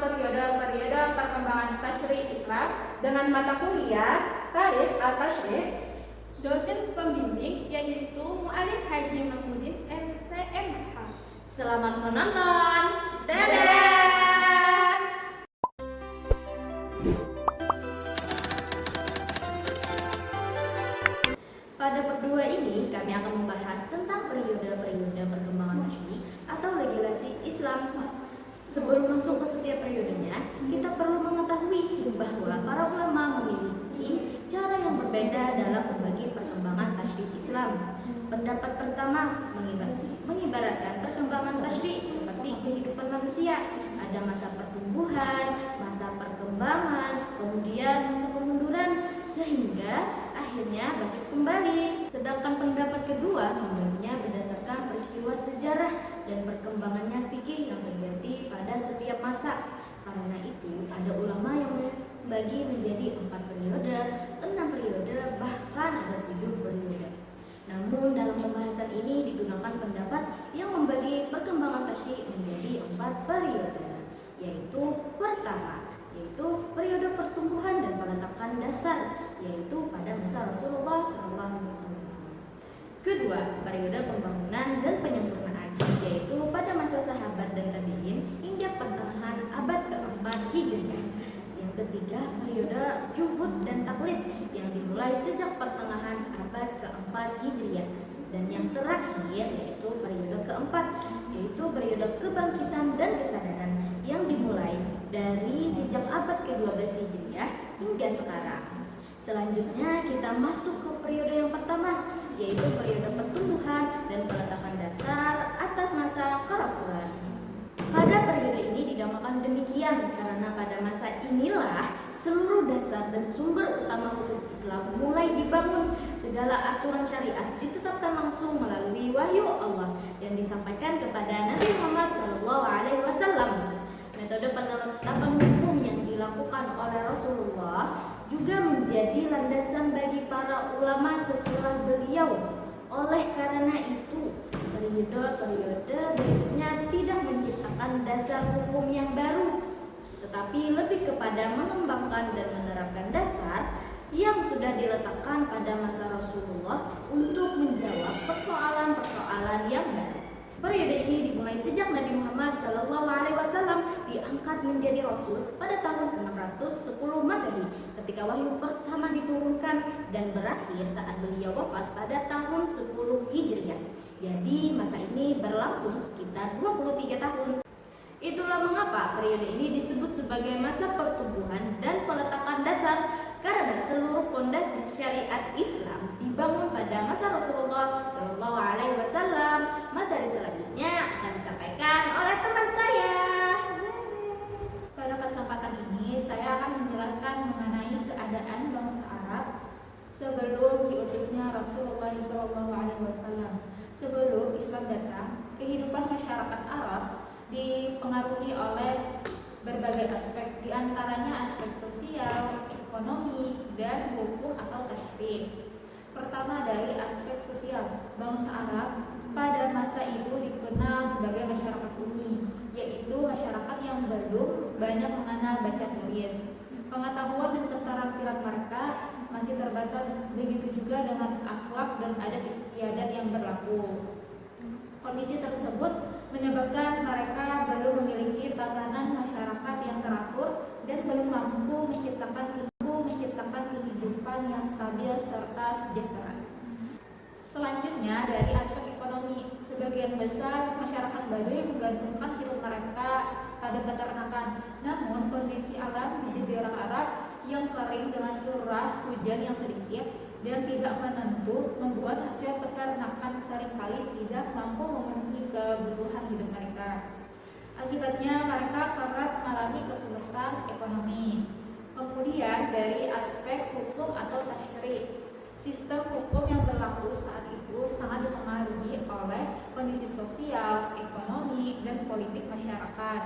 periode-periode perkembangan tasyri' Islam dengan mata kuliah Tarikh Al-Tasyri'. Dosen pembimbing yaitu Mu'alif Haji Mahmudin LCMH. Selamat menonton. Dadah. Pada part 2 ini kami akan membahas tentang periode-periode perkembangan tasyri' atau legislasi Islam. Sebelum masuk ke setiap periodenya, kita perlu mengetahui bahwa para ulama memiliki cara yang berbeda dalam membagi perkembangan tasyri' Islam. Pendapat pertama mengibaratkan perkembangan tasyri' seperti kehidupan manusia. Ada masa pertumbuhan, masa perkembangan, kemudian masa kemunduran, sehingga akhirnya bangkit kembali. Sedangkan pendapat kedua membaginya berdasarkan peristiwa sejarah dan perkembangannya fikih yang terjadi pada setiap masa. Karena itu ada ulama yang membagi menjadi 4 periode, 6 periode, bahkan ada 7 periode. Namun dalam pembahasan ini digunakan pendapat yang membagi perkembangan tasyri' menjadi 4 periode, yaitu pertama, yaitu periode pertumbuhan dan peletakan dasar, yaitu pada masa Rasulullah SAW. Kedua, periode pembangunan dan penyempurnaan, yaitu pada masa sahabat dan tabi'in hingga pertengahan abad keempat Hijriah. Yang ketiga, periode juhud dan taklid yang dimulai sejak pertengahan abad keempat Hijriah. Dan yang terakhir yaitu periode keempat, yaitu periode kebangkitan dan kesadaran yang dimulai dari sejak abad ke-12 Hijriah hingga sekarang. Selanjutnya kita masuk ke periode yang pertama, yaitu periode pertumbuhan dan peletakan dasar atas masa kerasulan. Pada periode ini dinamakan demikian karena pada masa inilah seluruh dasar dan sumber utama hukum Islam mulai dibangun. Segala aturan syariat ditetapkan langsung melalui wahyu Allah yang disampaikan kepada Nabi Muhammad SAW. Metode penetapan hukum yang dilakukan oleh Rasulullah juga menjadi landasan bagi para ulama setelah beliau. Oleh karena itu, periode-periode berikutnya tidak menciptakan dasar hukum yang baru, tetapi lebih kepada mengembangkan dan menerapkan dasar yang sudah diletakkan pada masa Rasulullah untuk menjawab persoalan-persoalan yang baru. Periode ini dimulai sejak Nabi Muhammad SAW diangkat menjadi Rasul pada tahun 610 Masehi ketika wahyu pertama diturunkan dan berakhir saat beliau wafat pada tahun 10 Hijriah. Jadi masa ini berlangsung sekitar 23 tahun. Itulah mengapa periode ini disebut sebagai masa pertumbuhan dan peletakan dasar karena seluruh fondasi syariat Islam dibangun pada masa Rasulullah SAW. Materi selanjutnya akan disampaikan oleh teman saya. Pada kesempatan ini saya akan menjelaskan mengenai keadaan bangsa Arab sebelum diutusnya Rasulullah SAW. Sebelum Islam datang, kehidupan masyarakat Arab dipengaruhi oleh berbagai aspek, diantaranya aspek sosial, ekonomi, dan hukum atau tasyri'. Pertama dari aspek sosial, bangsa Arab pada masa itu dikenal sebagai masyarakat bumi, yaitu masyarakat yang belum banyak mengenal baca tulis. Pengetahuan dan keterampilan mereka masih terbatas, begitu juga dengan akhlak dan adat istiadat yang berlaku. Kondisi tersebut menyebabkan mereka belum memiliki tatanan masyarakat yang teratur dan belum mampu menciptakan kehidupan yang stabil serta sejahtera. Selanjutnya dari aspek ekonomi, sebagian besar masyarakat Baduy menggantungkan hidup mereka pada peternakan. Namun kondisi alam di Jazirah Arab yang kering dengan curah hujan yang sedikit dan tidak menentu membuat hasil peternakan seringkali tidak mampu memenuhi kebutuhan hidup mereka. Akibatnya mereka kerap mengalami kesulitan ekonomi. Kemudian dari aspek hukum atau tasyri', sistem hukum yang berlaku saat itu sangat dipengaruhi oleh kondisi sosial, ekonomi, dan politik masyarakat.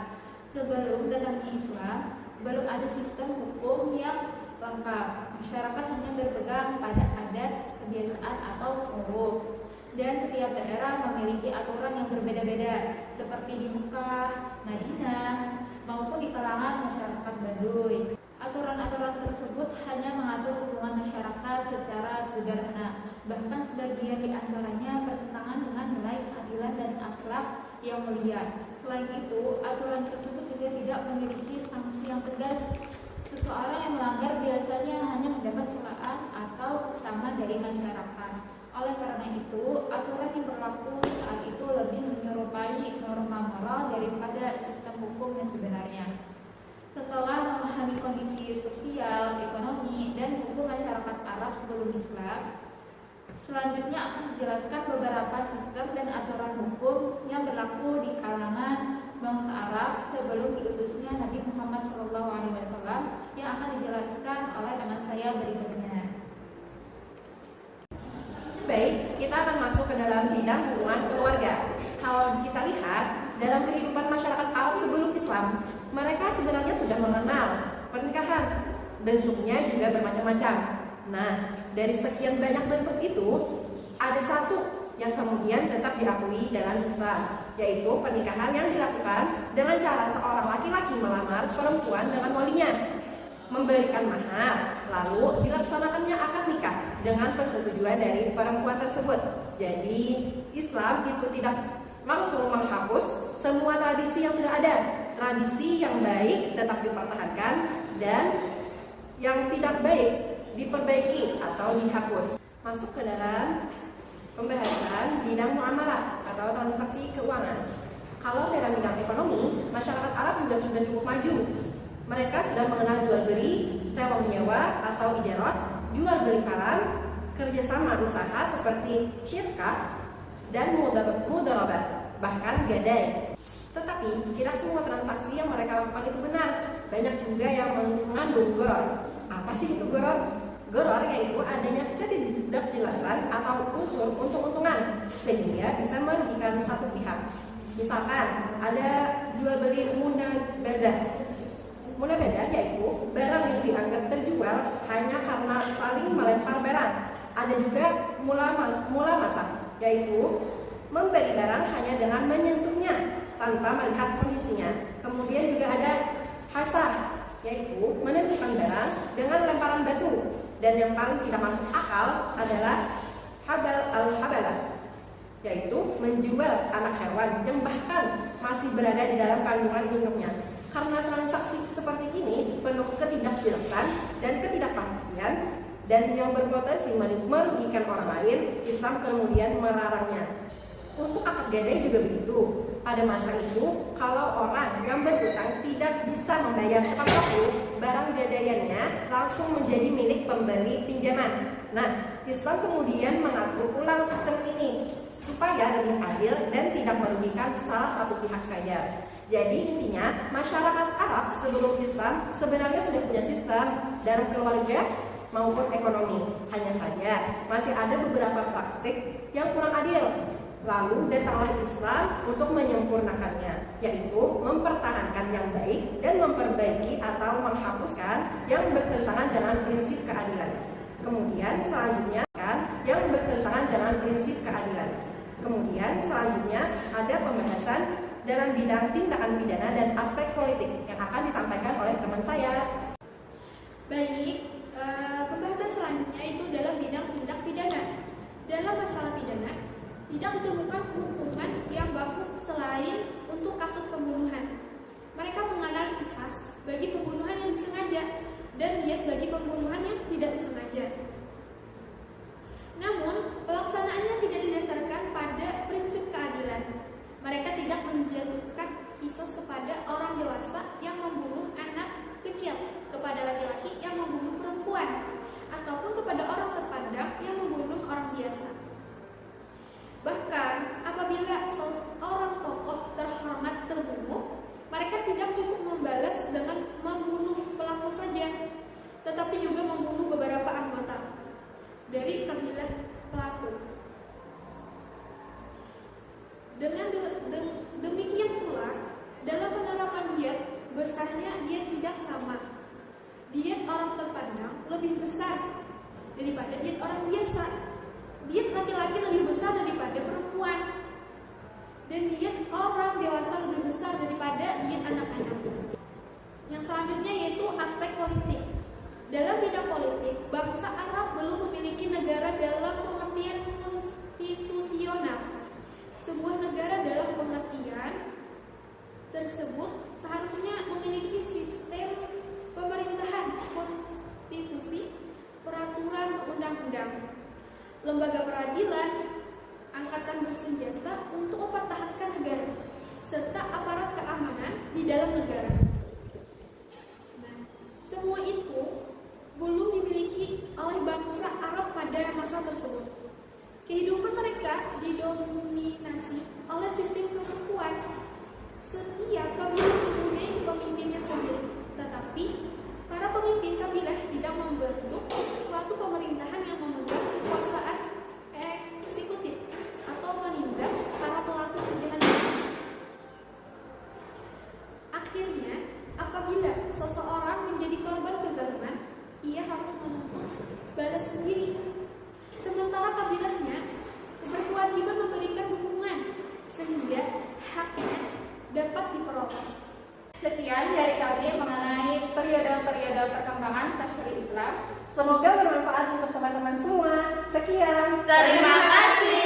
Sebelum datangnya Islam, belum ada sistem hukum yang lengkap. Masyarakat hanya berpegang pada adat, kebiasaan, atau huruf. Dan setiap daerah memiliki aturan yang berbeda-beda, seperti di Mekah, Madinah, maupun di kalangan kalangan masyarakat Baduy. Aturan-aturan tersebut hanya mengatur hubungan masyarakat secara sederhana, bahkan sebagian di antaranya bertentangan dengan nilai keadilan dan akhlak yang mulia. Selain itu, aturan tersebut juga tidak memiliki sanksi yang tegas. Seseorang yang melanggar biasanya hanya mendapat celaan atau sama dari masyarakat. Oleh karena itu, aturan yang berlaku saat itu lebih menyerupai norma moral daripada sistem hukum yang sebenarnya. Setelah memahami kondisi sosial, ekonomi, dan hukum masyarakat Arab sebelum Islam, selanjutnya akan dijelaskan beberapa sistem dan aturan hukum yang berlaku di kalangan bangsa Arab sebelum diutusnya Nabi Muhammad SAW, yang akan dijelaskan oleh teman saya berikutnya. Baik, kita akan masuk ke dalam bidang hubungan keluarga. Kalau kita lihat dalam kehidupan masyarakat Arab sebelum Islam, mereka sebenarnya sudah mengenal pernikahan. Bentuknya juga bermacam-macam. Nah, dari sekian banyak bentuk itu, ada satu yang kemudian tetap diakui dalam Islam, yaitu pernikahan yang dilakukan dengan cara seorang laki-laki melamar perempuan dengan walinya, memberikan mahar, lalu dilaksanakannya akad nikah dengan persetujuan dari perempuan tersebut. Jadi Islam itu tidak langsung menghapus semua tradisi yang sudah ada. Tradisi yang baik tetap dipertahankan dan yang tidak baik diperbaiki atau dihapus. Masuk ke dalam pembahasan bidang muamalah atau transaksi keuangan. Kalau dalam bidang ekonomi, masyarakat Arab juga sudah cukup maju. Mereka sudah mengenal jual beli, sewa menyewa atau ijarah, jual beli saran, kerjasama usaha seperti syirkah dan mudharabah, bahkan gadai. Tetapi tidak semua transaksi yang mereka lakukan itu benar. Banyak juga yang mengandung gharar. Apa sih itu gharar? Gharar yaitu adanya ketidakjelasan atau unsur untung-untungan sehingga bisa merugikan satu pihak. Misalkan ada jual beli munabadah. Munabadah yaitu barang yang dianggap terjual hanya karena saling melempar barang. Ada juga mulamasah, yaitu memberi barang hanya dengan menyentuhnya tanpa melihat kondisinya. Kemudian juga ada hasar, yaitu menentukan barang dengan lemparan batu. Dan yang paling tidak masuk akal adalah habalah, yaitu menjual anak hewan yang bahkan masih berada di dalam kandungan induknya. Karena transaksi seperti ini penuh ketidakjelasan dan ketidakpastian dan yang berpotensi merugikan orang lain, Islam kemudian melarangnya. Untuk akad gadai juga begitu. Pada masa itu, kalau orang yang berhutang tidak bisa membayar tepat waktu, barang gadaiannya langsung menjadi milik pemberi pinjaman. Nah, Islam kemudian mengatur ulang sistem ini supaya lebih adil dan tidak merugikan salah satu pihak saja. Jadi intinya, masyarakat Arab sebelum Islam sebenarnya sudah punya sistem dalam keluarga maupun ekonomi. Hanya saja masih ada beberapa praktik yang kurang adil. Lalu datanglah Islam untuk menyempurnakannya, yaitu mempertahankan yang baik dan memperbaiki atau menghapuskan yang bertentangan dengan prinsip keadilan. Kemudian selanjutnya yang bertentangan dengan prinsip keadilan. Kemudian selanjutnya ada pembahasan dalam bidang tindakan pidana dan aspek politik yang akan disampaikan oleh teman saya. Baik, pembahasan selanjutnya itu dalam bidang tindak pidana. Dalam masalah pidana, tidak ditemukan hukuman yang baku selain untuk kasus pembunuhan. Mereka mengenal qisas bagi pembunuhan yang disengaja dan diat bagi pembunuhan yang tidak disengaja. Namun, pelaksanaannya tidak didasarkan pada prinsip keadilan. Mereka tidak menjatuhkan qisas kepada orang dewasa yang membunuh anak kecil, kepada laki-laki yang membunuh perempuan, ataupun kepada orang terpandang yang membunuh orang biasa. Bahkan apabila seorang tokoh terhormat terbunuh, mereka tidak cukup membalas dengan membunuh pelaku saja, tetapi juga membunuh beberapa anggota dari kabilah pelaku. Dengan demikian pula, dalam penerapan diat, besarnya diat tidak sama. Diat orang terpandang lebih besar daripada diat orang biasa. Diat laki-laki lebih besar daripada perempuan, dan diat orang dewasa lebih besar daripada diat anak-anak. Dalam bidang politik, bangsa Arab belum memiliki negara dalam pengertian konstitusional. Sebuah negara dalam pengertian tersebut seharusnya memiliki sistem pemerintahan, konstitusi, peraturan undang-undang, lembaga peradilan, angkatan bersenjata untuk mempertahankan negara, serta aparat keamanan di dalam negara. Nah, semua itu belum dimiliki oleh bangsa Arab pada masa tersebut. Kehidupan mereka didominasi oleh sistem kesukuan. Setiap kabilah mempunyai pemimpinnya sendiri, tetapi para pemimpin kabilah tidak membentuk suatu pemerintahan yang memegang kekuasaan eksekutif atau menindak para pelaku kejahatan. Akhirnya, apabila seseorang menjadi korban kezaliman, ia harus menuntut balas sendiri. Sementara kabilahnya berkewajiban memberikan dukungan sehingga haknya dapat diperoleh. Sekian dari kami mengenai periode-periode perkembangan tasyri' Islam. Semoga bermanfaat untuk teman-teman semua. Sekian. Terima kasih.